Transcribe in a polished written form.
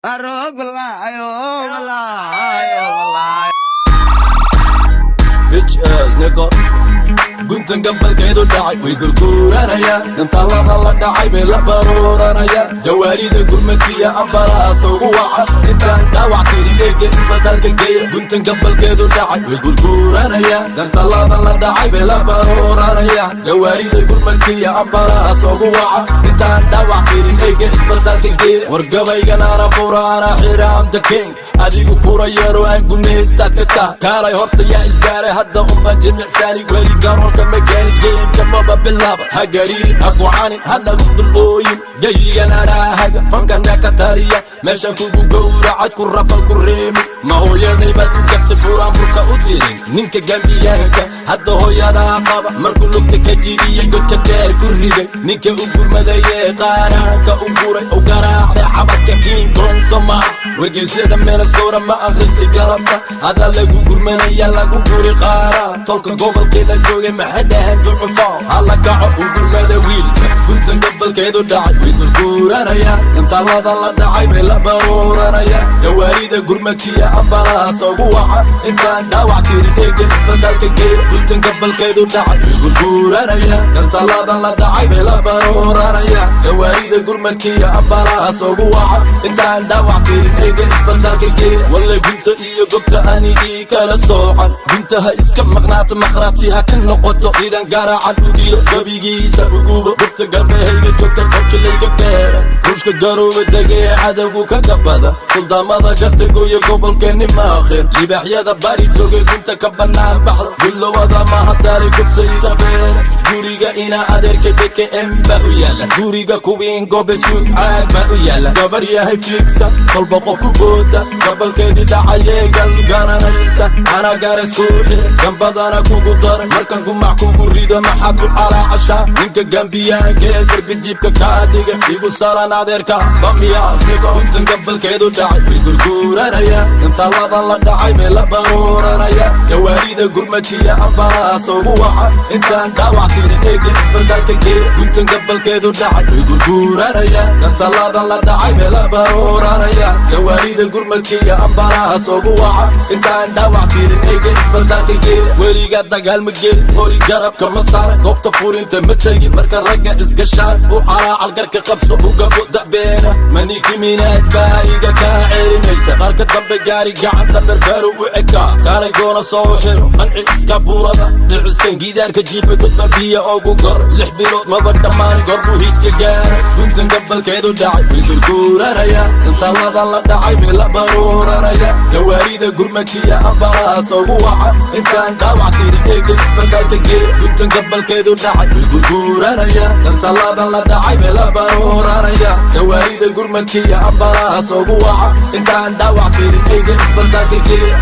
أروح بالله أيوه بالله أيوه بالله bitch ass nigga guntan gabalkeedu dhacay way gurguuranayaan gantaallada la dhacay bay la baruuranayaan jawaarida gurmadkiya ambalaas ugu waca intaan dhaawac tirin eega isbitaalka geeya guntan gabalkeedu dhacay way gurguuranayaan gantaallada la dhacay bay la baruuranayaan jawaarida gurmadkiya ambalaas ugu waca intaan dhaawac tirin eega isbitaalka geeya wargabayganaana furaana xira am the king adigu kura yaro aan gumaystaad ka taa kaalay horta yaa isgaaray hadda unbaan jimicsaani weli garoonka magaali geemka maba bilaaba ha gariirin ha kucanin hanagu dulqooyin geyigananaahaga fankana ka taliya meeshan kugu gowracad ku rafal ku reemi ma hooyaday baad u jabtay buraanburka u tirin ninka gambiyaanka hadda hooyadaa qaba markuu lugta ka jiriya godka dheer ku riday ninka u gurmadayee qaaraanka u guray u garaacday xabadka king kong somaa wargeysyada meelasoora ma akhrisi galabta hadda lagu gurmanaya lagu guri qaara tolka gobolkeeda joogay maxay dhahan ducufo halla kaco u gurmada wiilka guntan gabalkeedu dhacay way gurguuranayaan gantaallada la dhacay bay la baruuranayaan jawaarida gurmadkiya ambalaas ugu waca intaan dhaawac tirin eega isbitaalka geeya guntan gabalkeedu dhacay way gurguuranayaan gantaallada la dhacay bay la baruuranayaan jawaarida gurmadkiya ambalaas ugu waca intaan dhaawac tirin eega isbitaalka geeya walla gunta iyo gobta ani ii kala soocan gunta ha iska maqnaato maqraati ha ka noqoto sidan garaacad u dilo gabigiisa uguba gobta garbahayga joogta qolkilayga beera ruushka garooba degee cadowgu ka gabada suldaamada garta gooya gobolkeeni maakhir libaaxyada bari joogay gunta ka bannaan baxda gullowada mahadaali gobta ida beera guriga inaa adeerka bkm baa u yaala guriga kuwiin gobe suud caag baa u yaala gabar yahay fiigsa kolba qofu booda gabalkeedii dhacayee gal garanaysa anaa gaaraysku xir gambadana kugu daray markan gumac kugu rido maxaad ku calaacashaa ninka gambiyaankee darbijiibka kaa dhiga igu salan adeerka bamiyaasnigo guntan gabalkeedu dhacay way gurguuranayaan gantaallada la dhacay bay la baruuranayaan jawaarida gurmadkiya ambalaas ugu waca intaan dhaawac tirin eega isbitaalka geeya guntan gabalkeedu dhacay way gurguuranayaan gantaallada la dhacay bay la baruuranayaan jawaarida gurmadkiya ambalaas ugu waca intaan dhaawac tirin eega isbitaalka geeya weliga dagaal ma gelin hori garabka ma saara goobta furinta ma tegin marka ragga isgashaan u calaacal garka qabso ugabo da'beena maniki minaad baa iga kaa celinaysa qarka dambe gaari gacanta berberu u ekaa kaalay goona soo xiro qanci iska buurada dhiciskan gidaarka jiifa godba biya ogu gor 6 bilood maba dhammaan gorbuu hiidka gaara guntan gabalkeedu dhacay way gurguuranayaan gantaallada la dhacay bay la baruuranayaan jawaarida gurmadkiya ambalaas ugu waca intaan dhaawac tirin eega isbitaalka geeya guntan gabalkeedu dhacay way gurguuranayaan gantaallada la dhacay bay la baruuranayaan jawaarida gurmadkiya ambalaas ugu waca intaan dhaawac tirin eega isbitaalka geeya